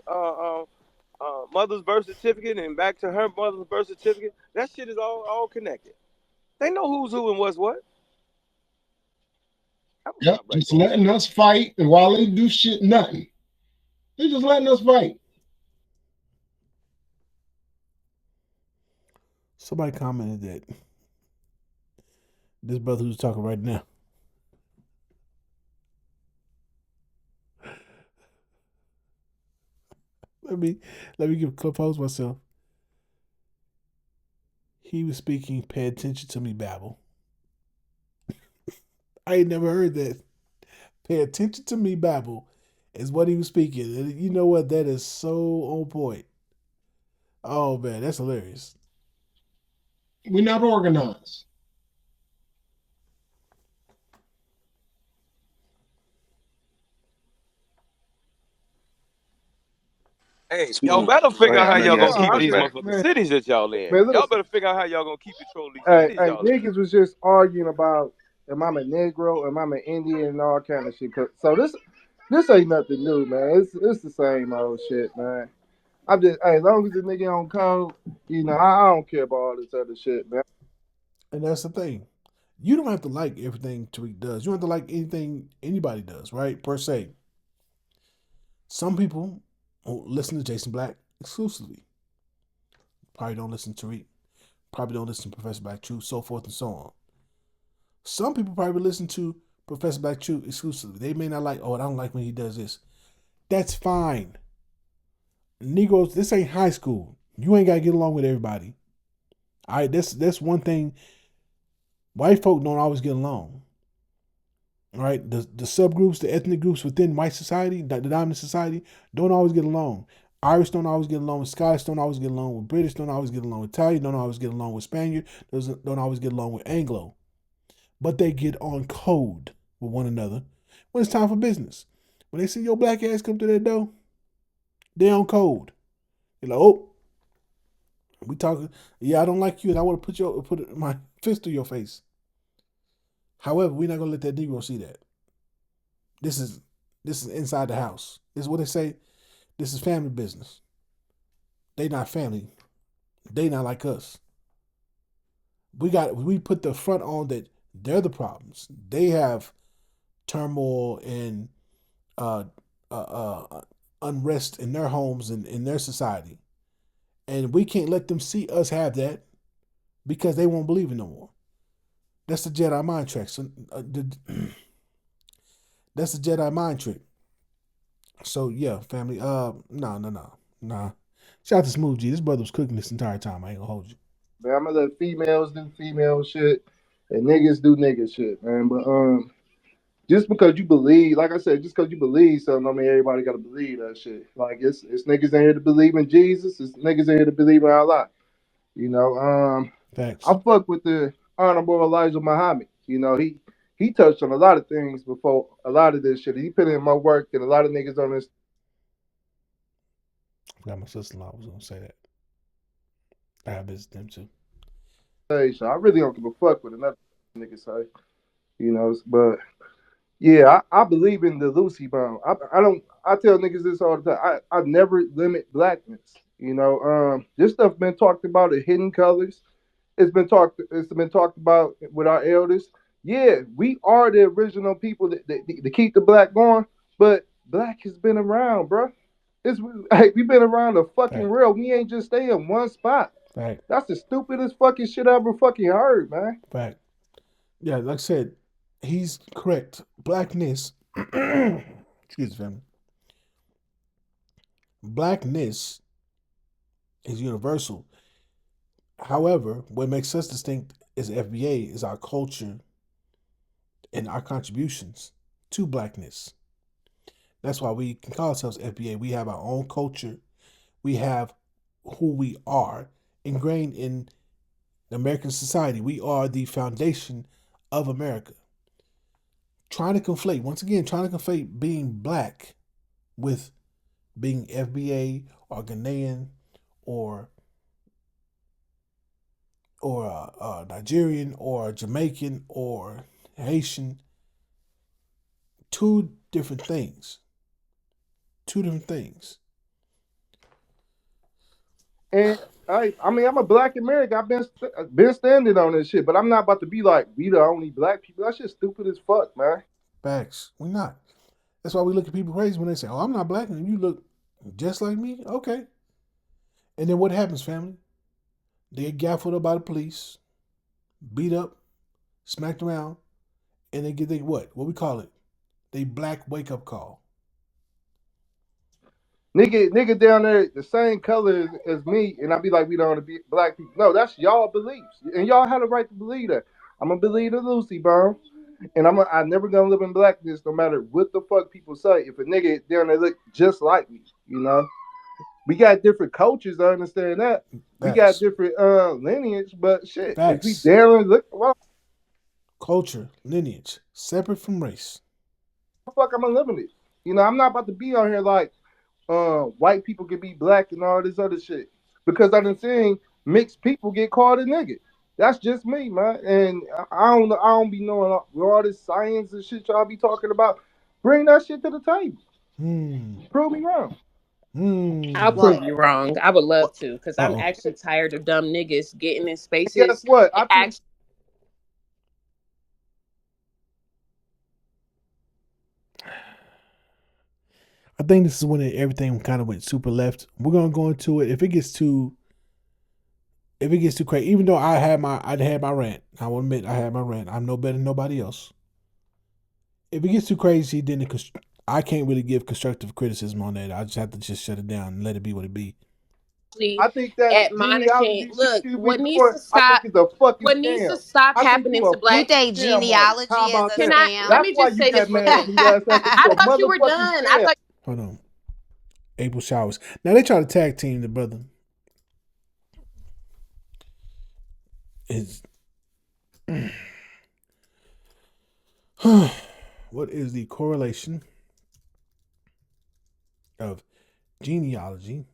birth certificate and back to her mother's birth certificate. That shit is all connected. They know who's who and what's what. Yep, Right just there. letting us fight, and while they do shit, nothing. They just letting us fight. Somebody commented that this brother who's talking right now. Let me compose myself. He was speaking, pay attention to me, babble. I ain't never heard that. Pay attention to me, babble, is what he was speaking. And you know what? That is so on point. Oh man, that's hilarious. We're not organized. Hey, y'all better figure out how y'all gonna keep these motherfucking Man, cities that y'all in. man, Y'all listen. better figure out how y'all gonna keep control of these Hey, cities hey, y'all in. niggas was just arguing about am I a Negro, am I an Indian, and all kind of shit. So this ain't nothing new, man. It's the same old shit, man. I'm just, hey, as long as the nigga on code, I don't care about all this other shit, man. And that's the thing. You don't have to like everything Tariq does. You don't have to like anything anybody does, right? Per se. Some people listen to Jason Black exclusively. Probably don't listen to Tariq. Probably don't listen to Professor MyBlackU, so forth and so on. Some people probably listen to Professor MyBlackU exclusively. They may not like, I don't like when he does this. That's fine. Negroes, this ain't high school. You ain't gotta get along with everybody. All right, that's one thing. White folk don't always get along. All right, the subgroups, the ethnic groups within white society, the dominant society, don't always get along. Irish don't always get along with Scottish, don't always get along with British, don't always get along with Italian, don't always get along with Spaniard, don't always get along with Anglo. But they get on code with one another when it's time for business. When they see your black ass come to their door, they on code. They're like, oh, we talking. Yeah, I don't like you, and I want to put my fist through your face. However, we're not gonna let that Negro see that. This is inside the house. This is what they say. This is family business. They not family. They not like us. We put the front on that they're the problems. They have turmoil and uh, unrest in their homes and in their society, and we can't let them see us have that because they won't believe it no more. That's the Jedi mind trick. So, that's the Jedi mind trick. So yeah, family. Nah. Shout out to Smooth G. This brother was cooking this entire time. I ain't gonna hold you. Man, I'm gonna let females do female shit and niggas do nigga shit, man. But just because you believe, like I said, just because you believe something, I mean everybody gotta believe that shit. Like it's niggas in here to believe in Jesus, it's niggas in here to believe in Allah. Facts. I fuck with the Honorable Elijah Muhammad. He touched on a lot of things before a lot of this shit. He put in more work than a lot of niggas on this I forgot my sister-in-law was gonna say that. I visit them too. stage. So I really don't give a fuck what another nigga say. But yeah, I believe in the Lucy bomb. I don't. I tell niggas this all the time. I never limit blackness. This stuff been talked about at Hidden Colors. It's been talked about with our elders. Yeah, we are the original people that keep the black going. But black has been around, bro. Hey, we been around the fucking Fact. real. We ain't just stay in one spot. Fact. That's the stupidest fucking shit I ever fucking heard, man. Fact. Yeah, like I said, he's correct. Blackness. Excuse me, family. Blackness is universal. However, what makes us distinct as FBA is our culture and our contributions to blackness. That's why we can call ourselves FBA. We have our own culture. We have who we are, ingrained in American society. We are the foundation of America. Trying to conflate being black with being FBA or Ghanaian or Nigerian or Jamaican or Haitian. Two different things. And I mean, I'm a black American. I've been standing on this shit, but I'm not about to be like we the only black people. That shit's stupid as fuck, man. Facts. We're not. That's why we look at people crazy when they say, "Oh, I'm not black," and you look just like me. Okay. And then what happens, family? They get gaffled up by the police, beat up, smacked around, and they get what? What we call it? They black wake up call. Nigga down there the same color as me, and I be like, we don't want to be black people. No, that's y'all beliefs, and y'all have the right to believe that. I'm gonna believe the Lucy Bone, and I never gonna live in blackness, no matter what the fuck people say. If a nigga down there look just like me, we got different cultures. I understand that. We got different lineage, but shit, if we down there look, well, culture, lineage, separate from race. Fuck, I'm living it. I'm not about to be on here like. White people can be black and all this other shit. Because I done seen mixed people get called a nigga. That's just me, man. And I don't be knowing all this science and shit y'all be talking about. Bring that shit to the table. Prove me wrong. I'll prove you wrong. I would love to, because I'm actually tired of dumb niggas getting in spaces. Guess what? I think this is when everything kind of went super left. We're gonna go into it. If it gets too crazy, even though I had my rant, I will admit I had my rant. I'm no better than nobody else. If it gets too crazy, then I can't really give constructive criticism on that. I just have to just shut it down and let it be what it be. I think that admonishing. Look, what needs to stop? What needs to stop happening to black? You think genealogy is a scam? Let me just say this. I thought you were done. I thought. Hold on. April Showers. Now they try to tag team the brother. What is the correlation of genealogy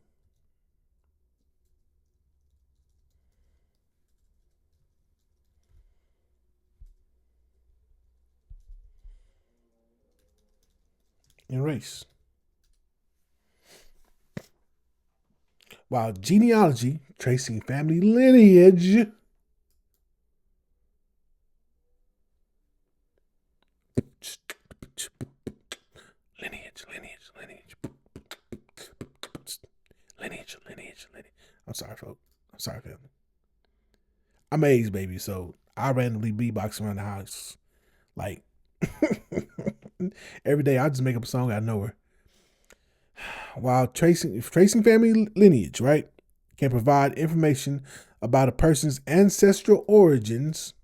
and race? While genealogy, tracing family lineage, lineage. I'm sorry, folks. I'm sorry, family. I'm an A's baby, so I randomly beatbox around the house. Like, every day I just make up a song out of nowhere. While tracing family lineage, right, can provide information about a person's ancestral origins,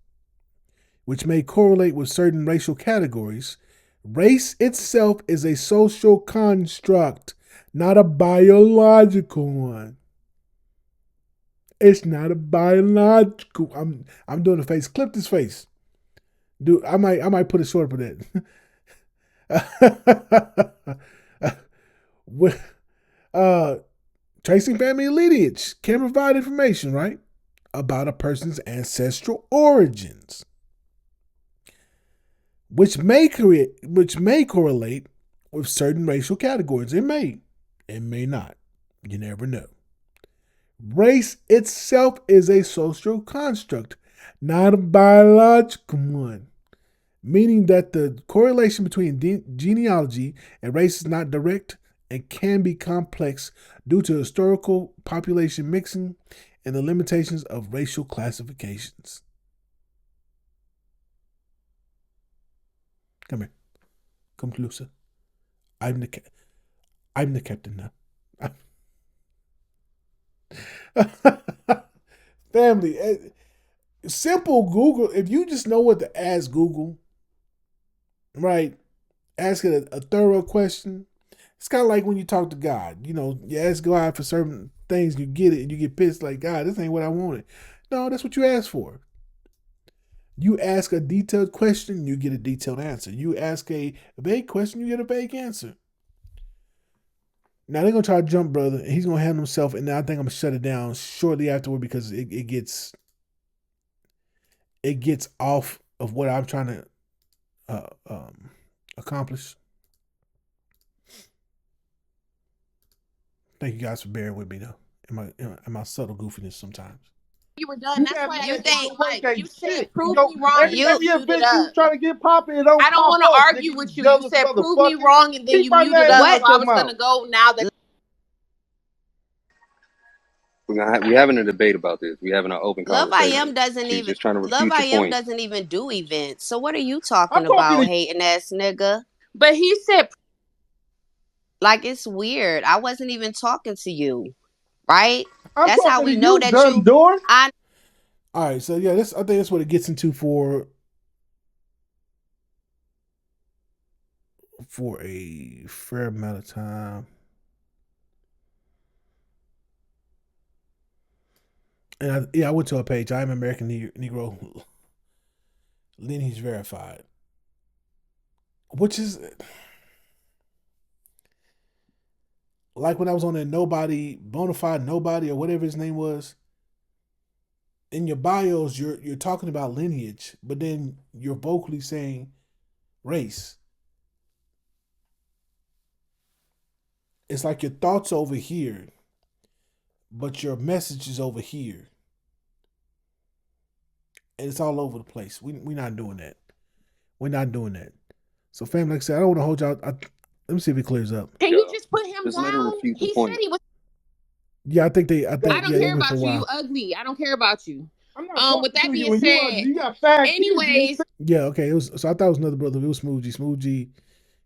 which may correlate with certain racial categories, race itself is a social construct, not a biological one. It's not a biological. I'm doing a face. Clip this face. Dude, I might put a short for that. Tracing family lineage can provide information, right, about a person's ancestral origins, which may correlate with certain racial categories. It may not. You never know. Race itself is a social construct, not a biological one, meaning that the correlation between genealogy and race is not direct and can be complex due to historical population mixing and the limitations of racial classifications. Come here. Come closer. I'm the captain now. Family, simple Google. If you just know what to ask Google, right? Ask it a thorough question. It's kind of like when you talk to God. You ask God for certain things, you get it, and you get pissed like, God, this ain't what I wanted. No, that's what you asked for. You ask a detailed question, you get a detailed answer. You ask a vague question, you get a vague answer. Now they're gonna try to jump brother, and he's gonna handle himself, and I think I'm gonna shut it down shortly afterward because it gets off of what I'm trying to accomplish. Thank you guys for bearing with me though, in my subtle goofiness sometimes. You were done. That's why You think you said prove me wrong. Every event you trying to get popping, it don't. I don't want to argue with you. You said prove me wrong, and then you muted us. So I was gonna go now that. We're having a debate about this. We're having an open conversation. Love I Am doesn't She's even just trying to refute Love I your Am point. doesn't even do events. So what are you talking about, hating ass nigga? But he said, like, it's weird. I wasn't even talking to you, right? I'm That's how we to know you, that dumb you. door. I All right, so yeah, I think that's what it gets into for a fair amount of time. And I went to a page. I'm American Negro lineage verified, which is like when I was on that nobody, bonafide nobody, or whatever his name was. In your bios, you're talking about lineage, but then you're vocally saying race. It's like your thoughts over here, but your message is over here. And it's all over the place. We're not doing that. We're not doing that. So, family, like I said, I don't want to hold y'all. Let me see if it clears up. can you just put him Just let her down? refute the He point. said he was. Yeah, I think I don't care about you. You ugly. I don't care about you. With that being said, you got fat anyways. Yeah, okay. So I thought it was another brother. It was Smoothie. Smoothie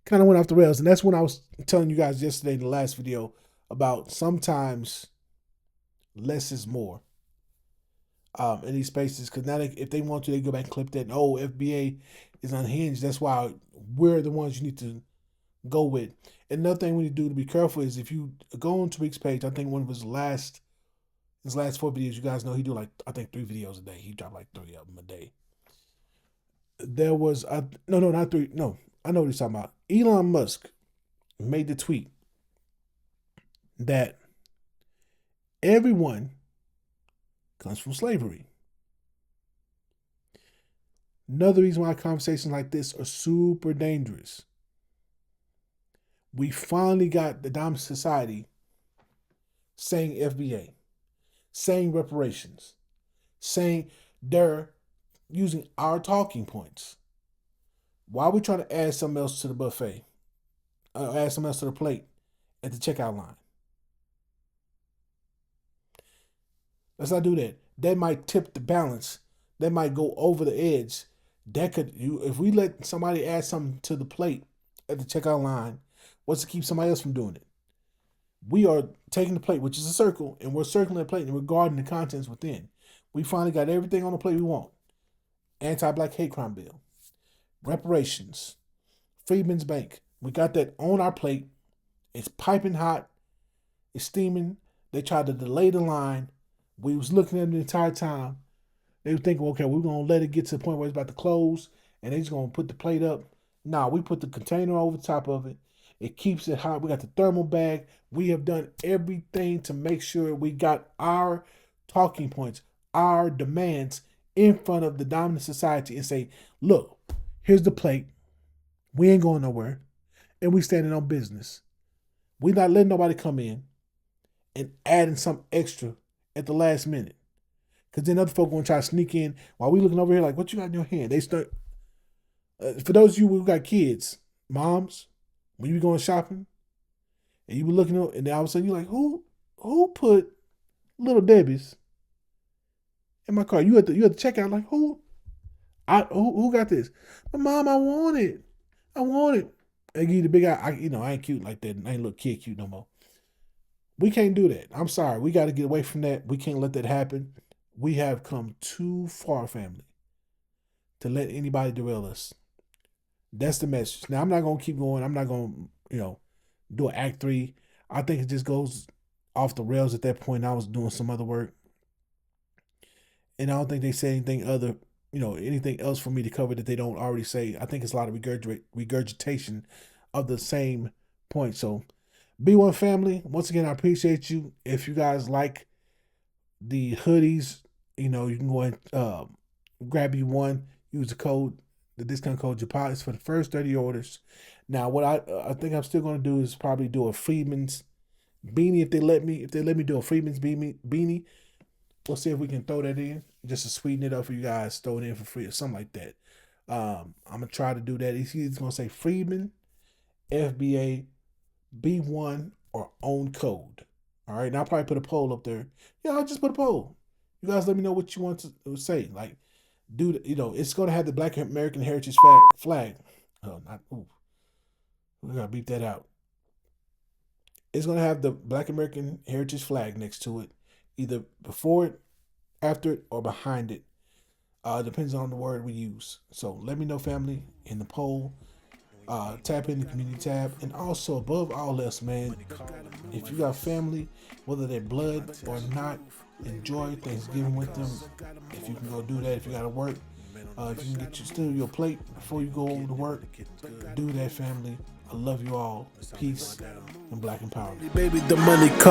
kind of went off the rails, and that's when I was telling you guys yesterday in the last video about sometimes less is more. In these spaces, because now if they want to, they go back and clip that. Oh, FBA is unhinged. That's why we're the ones you need to go with. And another thing we need to do to be careful is if you go on Tariq's page, I think one of his last 4 videos, you guys know he do like, I think 3 videos a day. He dropped like 3 of them a day. There was no, not 3. No, I know what he's talking about. Elon Musk made the tweet that everyone comes from slavery. Another reason why conversations like this are super dangerous. We finally got the dominant society saying FBA, saying reparations, saying they're using our talking points. Why are we trying to add something else to the buffet? Add something else to the plate at the checkout line? Let's not do that. That might tip the balance. That might go over the edge. That could, if we let somebody add something to the plate at the checkout line, what's to keep somebody else from doing it? We are taking the plate, which is a circle, and we're circling the plate and we're guarding the contents within. We finally got everything on the plate we want. Anti-black hate crime bill, reparations, Freedman's Bank. We got that on our plate. It's piping hot. It's steaming. They tried to delay the line. We was looking at them the entire time. They were thinking, okay, we're going to let it get to the point where it's about to close, and they're just going to put the plate up. Nah, we put the container over the top of it. It keeps it hot. We got the thermal bag. We have done everything to make sure we got our talking points, our demands in front of the dominant society and say, look, here's the plate. We ain't going nowhere. And we standing on business. We not letting nobody come in and adding some extra at the last minute. Because then other folk going to try to sneak in while we looking over here like, what you got in your hand? They start, for those of you who got kids, moms, when you be going shopping and you be looking up and then all of a sudden you're like, who put Little Debbie's in my car? You at the checkout like, who got this? But mom, I want it. They give you the big eye. I ain't cute like that. I ain't little kid cute no more. We can't do that. I'm sorry. We got to get away from that. We can't let that happen. We have come too far, family, to let anybody derail us. That's the message. Now, I'm not going to keep going. I'm not going to, do an act 3. I think it just goes off the rails at that point. I was doing some other work, and I don't think they said anything other, anything else for me to cover that they don't already say. I think it's a lot of regurgitation of the same point. So, B1 family, once again, I appreciate you. If you guys like the hoodies, you can go and grab you one. Use the discount code JAPOD for the first 30 orders. Now, what I think I'm still going to do is probably do a Freedman's beanie if they let me. If they let me do a Freedman's beanie, we'll see if we can throw that in just to sweeten it up for you guys. Throw it in for free or something like that. I'm gonna try to do that. He's gonna say Freedman, FBA, B1 or own code. All right, and I'll probably put a poll up there. Yeah, I'll just put a poll. You guys let me know what you want to say. Like, dude, it's gonna have the Black American Heritage flag. Oh, not ooh. We gotta beep that out. It's gonna have the Black American Heritage flag next to it, either before it, after it, or behind it. Depends on the word we use. So let me know, family, in the poll. Tap in the community tab, and also above all else, man, if you got family, whether they're blood or not, enjoy Thanksgiving with them. If you can go do that, if you gotta work, if you can steal your plate before you go over to work, do that, family. I love you all. Peace and Black empowerment. Baby, the money